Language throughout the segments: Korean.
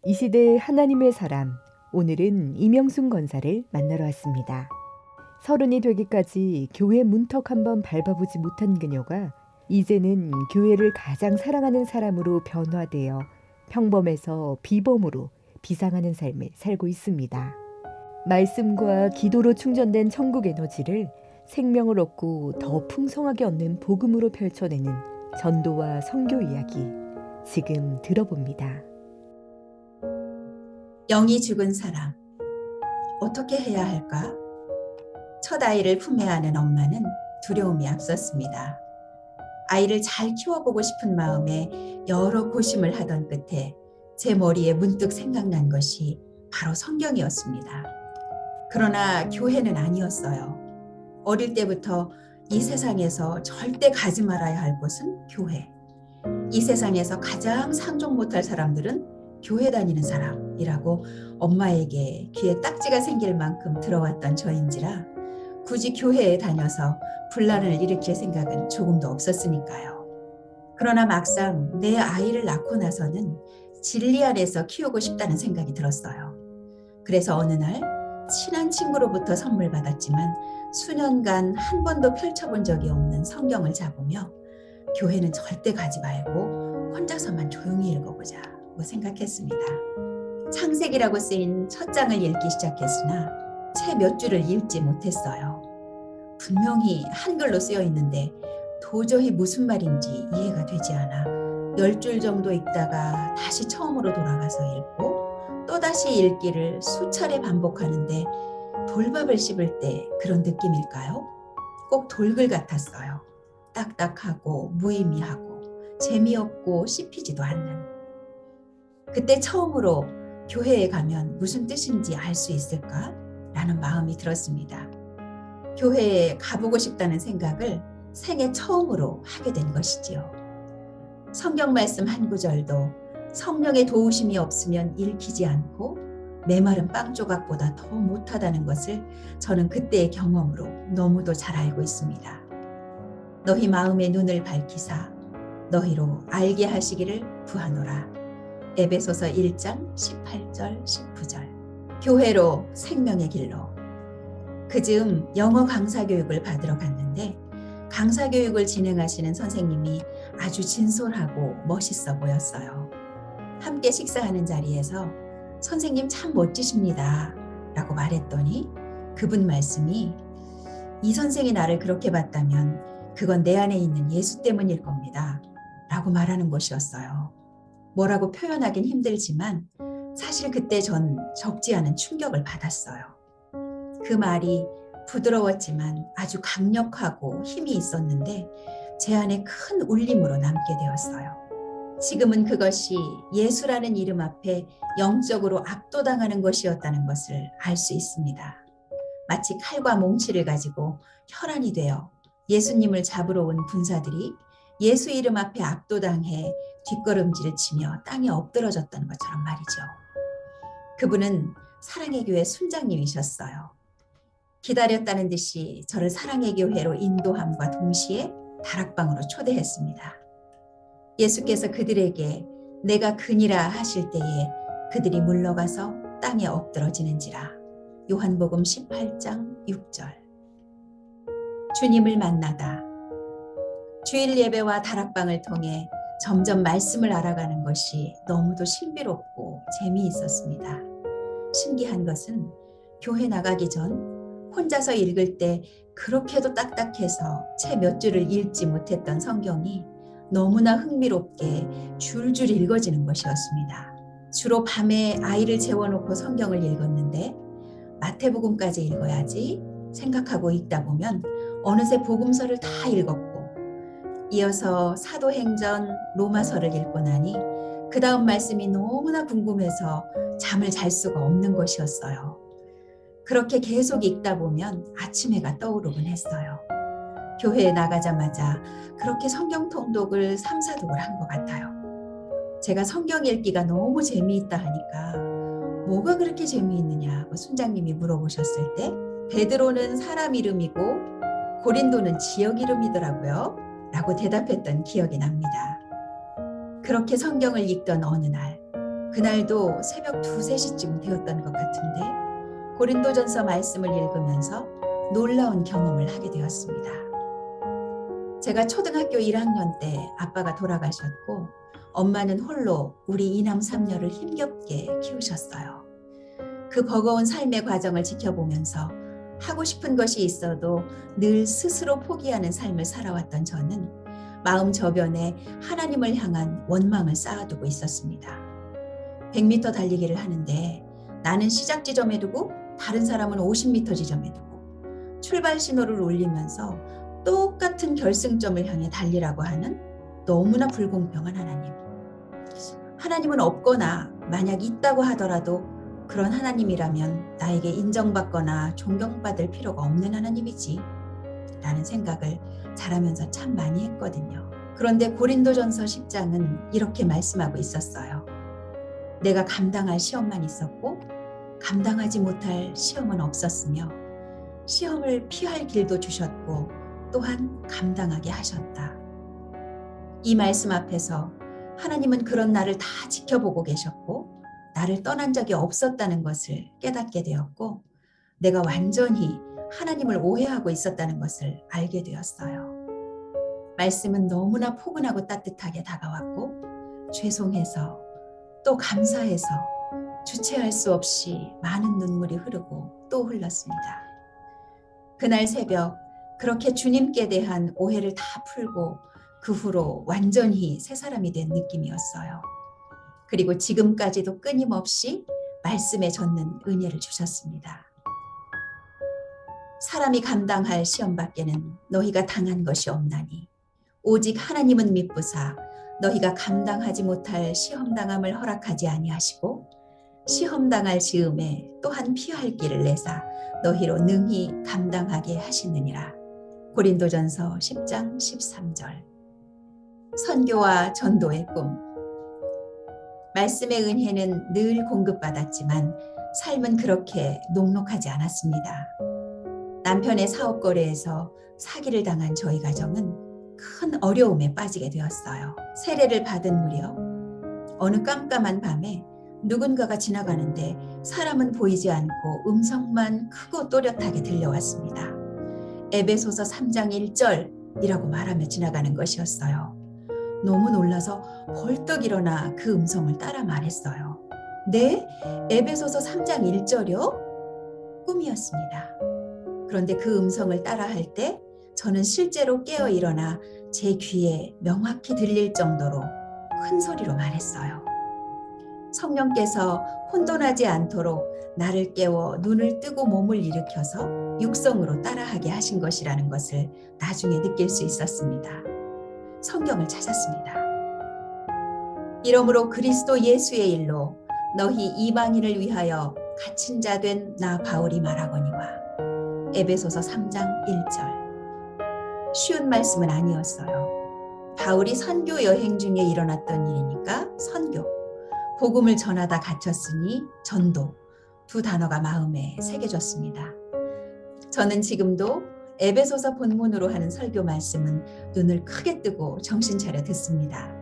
이 시대 하나님의 사람, 오늘은 이명순 권사를 만나러 왔습니다. 30이 되기까지 교회 문턱 한번 밟아보지 못한 그녀가 이제는 교회를 가장 사랑하는 사람으로 변화되어 평범에서 비범으로 비상하는 삶을 살고 있습니다. 말씀과 기도로 충전된 천국 에너지를 생명을 얻고 더 풍성하게 얻는 복음으로 펼쳐내는 전도와 선교 이야기, 지금 들어봅니다. 영이 죽은 사람, 어떻게 해야 할까? 첫 아이를 품에 안은 엄마는 두려움이 앞섰습니다. 아이를 잘 키워보고 싶은 마음에 여러 고심을 하던 끝에 제 머리에 문득 생각난 것이 바로 성경이었습니다. 그러나 교회는 아니었어요. 어릴 때부터 이 세상에서 절대 가지 말아야 할 곳은 교회. 이 세상에서 가장 상종 못할 사람들은 교회 다니는 사람이라고 엄마에게 귀에 딱지가 생길 만큼 들어왔던 저인지라 굳이 교회에 다녀서 분란을 일으킬 생각은 조금도 없었으니까요. 그러나 막상 내 아이를 낳고 나서는 진리 안에서 키우고 싶다는 생각이 들었어요. 그래서 어느 날 친한 친구로부터 선물 받았지만 수년간 한 번도 펼쳐본 적이 없는 성경을 잡으며 교회는 절대 가지 말고 혼자서만 조용히 읽어보자 생각했습니다. 창세기라고 쓰인 첫 장을 읽기 시작했으나 채 몇 줄을 읽지 못했어요. 분명히 한글로 쓰여 있는데 도저히 무슨 말인지 이해가 되지 않아 10줄 정도 읽다가 다시 처음으로 돌아가서 읽고 또다시 읽기를 수차례 반복하는데 돌밥을 씹을 때 그런 느낌일까요? 꼭 돌글 같았어요. 딱딱하고 무의미하고 재미없고 씹히지도 않는. 그때 처음으로 교회에 가면 무슨 뜻인지 알 수 있을까? 라는 마음이 들었습니다. 교회에 가보고 싶다는 생각을 생애 처음으로 하게 된 것이지요. 성경 말씀 한 구절도 성령의 도우심이 없으면 읽히지 않고 메마른 빵 조각보다 더 못하다는 것을 저는 그때의 경험으로 너무도 잘 알고 있습니다. 너희 마음의 눈을 밝히사 너희로 알게 하시기를 구하노라. 에베소서 1장 18절 19절. 교회로 생명의 길로. 그즈음 영어 강사 교육을 받으러 갔는데 강사 교육을 진행하시는 선생님이 아주 진솔하고 멋있어 보였어요. 함께 식사하는 자리에서 선생님 참 멋지십니다 라고 말했더니 그분 말씀이 이 선생이 나를 그렇게 봤다면 그건 내 안에 있는 예수 때문일 겁니다 라고 말하는 것이었어요. 뭐라고 표현하긴 힘들지만 사실 그때 전 적지 않은 충격을 받았어요. 그 말이 부드러웠지만 아주 강력하고 힘이 있었는데 제 안에 큰 울림으로 남게 되었어요. 지금은 그것이 예수라는 이름 앞에 영적으로 압도당하는 것이었다는 것을 알 수 있습니다. 마치 칼과 몽치를 가지고 혈안이 되어 예수님을 잡으러 온 군사들이 예수 이름 앞에 압도당해 뒷걸음질을 치며 땅에 엎드러졌던 것처럼 말이죠. 그분은 사랑의 교회 순장님이셨어요. 기다렸다는 듯이 저를 사랑의 교회로 인도함과 동시에 다락방으로 초대했습니다. 예수께서 그들에게 내가 그니라 하실 때에 그들이 물러가서 땅에 엎드러지는지라. 요한복음 18장 6절. 주님을 만나다. 주일 예배와 다락방을 통해 점점 말씀을 알아가는 것이 너무도 신비롭고 재미있었습니다. 신기한 것은 교회 나가기 전 혼자서 읽을 때 그렇게도 딱딱해서 채 몇 줄을 읽지 못했던 성경이 너무나 흥미롭게 줄줄 읽어지는 것이었습니다. 주로 밤에 아이를 재워놓고 성경을 읽었는데 마태복음까지 읽어야지 생각하고 읽다 보면 어느새 복음서를 다 읽었고 이어서 사도행전, 로마서를 읽고 나니 그 다음 말씀이 너무나 궁금해서 잠을 잘 수가 없는 것이었어요. 그렇게 계속 읽다 보면 아침 해가 떠오르곤 했어요. 교회에 나가자마자 그렇게 성경 통독을 3, 4독을 한 것 같아요. 제가 성경 읽기가 너무 재미있다 하니까 뭐가 그렇게 재미있느냐고 순장님이 물어보셨을 때 베드로는 사람 이름이고 고린도는 지역 이름이더라고요 라고 대답했던 기억이 납니다. 그렇게 성경을 읽던 어느 날 그날도 새벽 2, 3시쯤 되었던 것 같은데 고린도전서 말씀을 읽으면서 놀라운 경험을 하게 되었습니다. 제가 초등학교 1학년 때 아빠가 돌아가셨고 엄마는 홀로 우리 이남 3녀를 힘겹게 키우셨어요. 그 버거운 삶의 과정을 지켜보면서 하고 싶은 것이 있어도 늘 스스로 포기하는 삶을 살아왔던 저는 마음 저변에 하나님을 향한 원망을 쌓아두고 있었습니다. 100m 달리기를 하는데 나는 시작 지점에 두고 다른 사람은 50m 지점에 두고 출발 신호를 울리면서 똑같은 결승점을 향해 달리라고 하는 너무나 불공평한 하나님. 하나님은 없거나 만약 있다고 하더라도 그런 하나님이라면 나에게 인정받거나 존경받을 필요가 없는 하나님이지 라는 생각을 자라면서 참 많이 했거든요. 그런데 고린도전서 10장은 이렇게 말씀하고 있었어요. 내가 감당할 시험만 있었고 감당하지 못할 시험은 없었으며 시험을 피할 길도 주셨고 또한 감당하게 하셨다. 이 말씀 앞에서 하나님은 그런 나를 다 지켜보고 계셨고 나를 떠난 적이 없었다는 것을 깨닫게 되었고 내가 완전히 하나님을 오해하고 있었다는 것을 알게 되었어요. 말씀은 너무나 포근하고 따뜻하게 다가왔고 죄송해서 또 감사해서 주체할 수 없이 많은 눈물이 흐르고 또 흘렀습니다. 그날 새벽 그렇게 주님께 대한 오해를 다 풀고 그 후로 완전히 새 사람이 된 느낌이었어요. 그리고 지금까지도 끊임없이 말씀에 젖는 은혜를 주셨습니다. 사람이 감당할 시험밖에는 너희가 당한 것이 없나니 오직 하나님은 미쁘사 너희가 감당하지 못할 시험당함을 허락하지 아니하시고 시험당할 즈음에 또한 피할 길을 내사 너희로 능히 감당하게 하시느니라. 고린도전서 10장 13절. 선교와 전도의 꿈. 말씀의 은혜는 늘 공급받았지만 삶은 그렇게 녹록하지 않았습니다. 남편의 사업 거래에서 사기를 당한 저희 가정은 큰 어려움에 빠지게 되었어요. 세례를 받은 무렵 어느 깜깜한 밤에 누군가가 지나가는데 사람은 보이지 않고 음성만 크고 또렷하게 들려왔습니다. 에베소서 3장 1절이라고 말하며 지나가는 것이었어요. 너무 놀라서 벌떡 일어나 그 음성을 따라 말했어요. 네? 에베소서 3장 1절이요? 꿈이었습니다. 그런데 그 음성을 따라 할 때 저는 실제로 깨어 일어나 제 귀에 명확히 들릴 정도로 큰 소리로 말했어요. 성령께서 혼돈하지 않도록 나를 깨워 눈을 뜨고 몸을 일으켜서 육성으로 따라하게 하신 것이라는 것을 나중에 느낄 수 있었습니다. 성경을 찾았습니다. 이러므로 그리스도 예수의 일로 너희 이방인을 위하여 갇힌 자 된 나 바울이 말하거니와. 에베소서 3장 1절. 쉬운 말씀은 아니었어요. 바울이 선교 여행 중에 일어났던 일이니까 선교, 복음을 전하다 갇혔으니 전도, 두 단어가 마음에 새겨졌습니다. 저는 지금도 에베소서 본문으로 하는 설교 말씀은 눈을 크게 뜨고 정신 차려 듣습니다.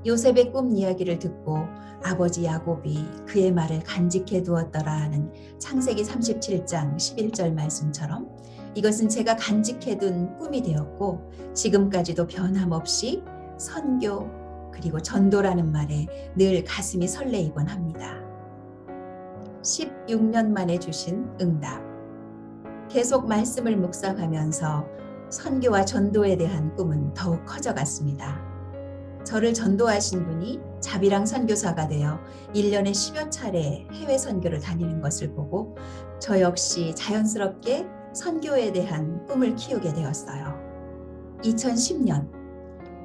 요셉의 꿈 이야기를 듣고 아버지 야곱이 그의 말을 간직해 두었더라 하는 창세기 37장 11절 말씀처럼 이것은 제가 간직해 둔 꿈이 되었고 지금까지도 변함없이 선교 그리고 전도라는 말에 늘 가슴이 설레이곤 합니다. 16년 만에 주신 응답. 계속 말씀을 묵상하면서 선교와 전도에 대한 꿈은 더욱 커져갔습니다. 저를 전도하신 분이 자비랑 선교사가 되어 1년에 10여 차례 해외 선교를 다니는 것을 보고 저 역시 자연스럽게 선교에 대한 꿈을 키우게 되었어요. 2010년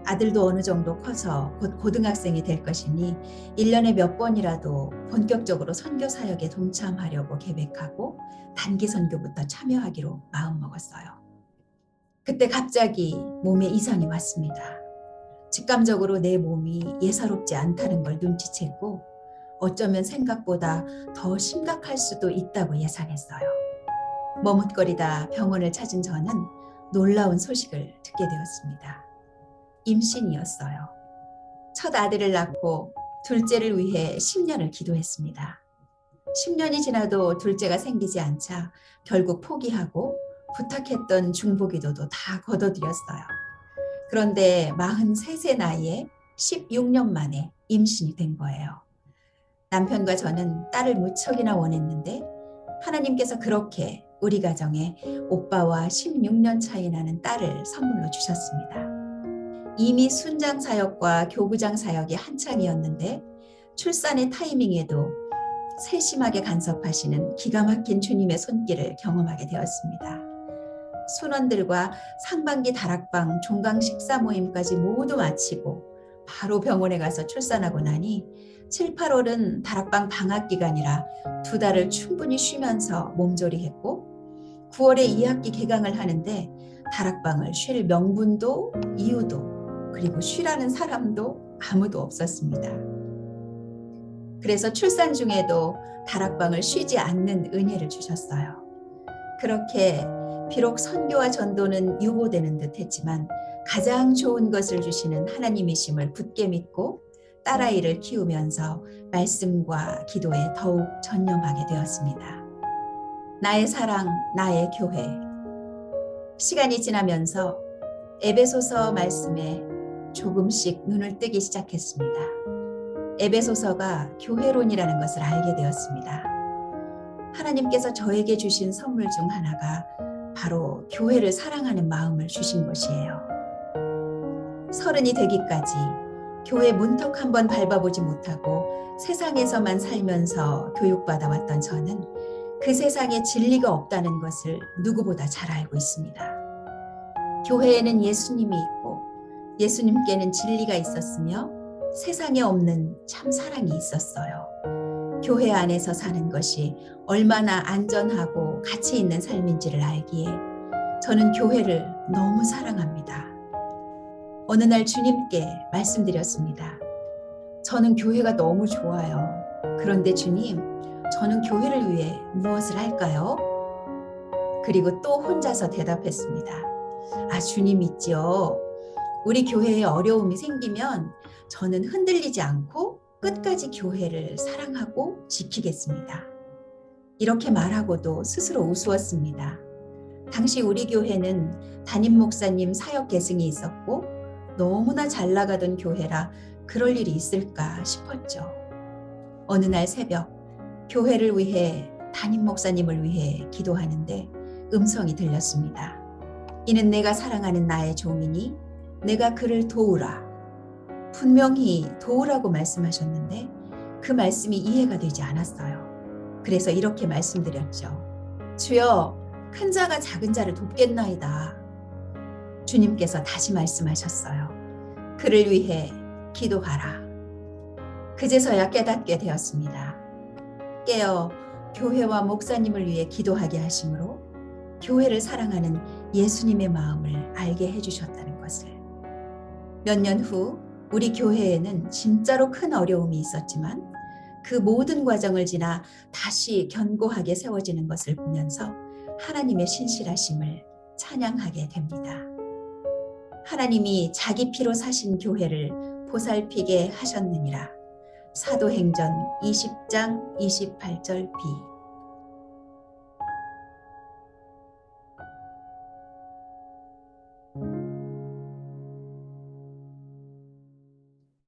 아들도 어느 정도 커서 곧 고등학생이 될 것이니 1년에 몇 번이라도 본격적으로 선교 사역에 동참하려고 계획하고 단기 선교부터 참여하기로 마음먹었어요. 그때 갑자기 몸에 이상이 왔습니다. 직감적으로 내 몸이 예사롭지 않다는 걸 눈치챘고 어쩌면 생각보다 더 심각할 수도 있다고 예상했어요. 머뭇거리다 병원을 찾은 저는 놀라운 소식을 듣게 되었습니다. 임신이었어요. 첫 아들을 낳고 둘째를 위해 10년을 기도했습니다. 10년이 지나도 둘째가 생기지 않자 결국 포기하고 부탁했던 중보기도도 다 거둬들였어요. 그런데 43세 나이에 16년 만에 임신이 된 거예요. 남편과 저는 딸을 무척이나 원했는데 하나님께서 그렇게 우리 가정에 오빠와 16년 차이 나는 딸을 선물로 주셨습니다. 이미 순장 사역과 교구장 사역이 한창이었는데 출산의 타이밍에도 세심하게 간섭하시는 기가 막힌 주님의 손길을 경험하게 되었습니다. 순원들과 상반기 다락방 종강 식사 모임까지 모두 마치고 바로 병원에 가서 출산하고 나니 7, 8월은 다락방 방학 기간이라 2달을 충분히 쉬면서 몸조리했고 9월에 2학기 개강을 하는데 다락방을 쉴 명분도 이유도 그리고 쉬라는 사람도 아무도 없었습니다. 그래서 출산 중에도 다락방을 쉬지 않는 은혜를 주셨어요. 그렇게 비록 선교와 전도는 유보되는 듯 했지만 가장 좋은 것을 주시는 하나님이심을 굳게 믿고 딸아이를 키우면서 말씀과 기도에 더욱 전념하게 되었습니다. 나의 사랑, 나의 교회. 시간이 지나면서 에베소서 말씀에 조금씩 눈을 뜨기 시작했습니다. 에베소서가 교회론이라는 것을 알게 되었습니다. 하나님께서 저에게 주신 선물 중 하나가 바로 교회를 사랑하는 마음을 주신 것이에요. 30이 되기까지 교회 문턱 한번 밟아보지 못하고 세상에서만 살면서 교육받아 왔던 저는 그 세상에 진리가 없다는 것을 누구보다 잘 알고 있습니다. 교회에는 예수님이 있고 예수님께는 진리가 있었으며 세상에 없는 참 사랑이 있었어요. 교회 안에서 사는 것이 얼마나 안전하고 가치 있는 삶인지를 알기에 저는 교회를 너무 사랑합니다. 어느 날 주님께 말씀드렸습니다. 저는 교회가 너무 좋아요. 그런데 주님, 저는 교회를 위해 무엇을 할까요? 그리고 또 혼자서 대답했습니다. 아, 주님 있지요. 우리 교회에 어려움이 생기면 저는 흔들리지 않고 끝까지 교회를 사랑하고 지키겠습니다. 이렇게 말하고도 스스로 우스웠습니다. 당시 우리 교회는 담임 목사님 사역 계승이 있었고 너무나 잘 나가던 교회라 그럴 일이 있을까 싶었죠. 어느 날 새벽 교회를 위해 담임 목사님을 위해 기도하는데 음성이 들렸습니다. 이는 내가 사랑하는 나의 종이니 내가 그를 도우라. 분명히 도우라고 말씀하셨는데 그 말씀이 이해가 되지 않았어요. 그래서 이렇게 말씀드렸죠. 주여, 큰 자가 작은 자를 돕겠나이다. 주님께서 다시 말씀하셨어요. 그를 위해 기도하라. 그제서야 깨닫게 되었습니다. 깨어 교회와 목사님을 위해 기도하게 하심으로 교회를 사랑하는 예수님의 마음을 알게 해주셨다는 것을. 몇 년 후 우리 교회에는 진짜로 큰 어려움이 있었지만 그 모든 과정을 지나 다시 견고하게 세워지는 것을 보면서 하나님의 신실하심을 찬양하게 됩니다. 하나님이 자기 피로 사신 교회를 보살피게 하셨느니라. 사도행전 20장 28절 B.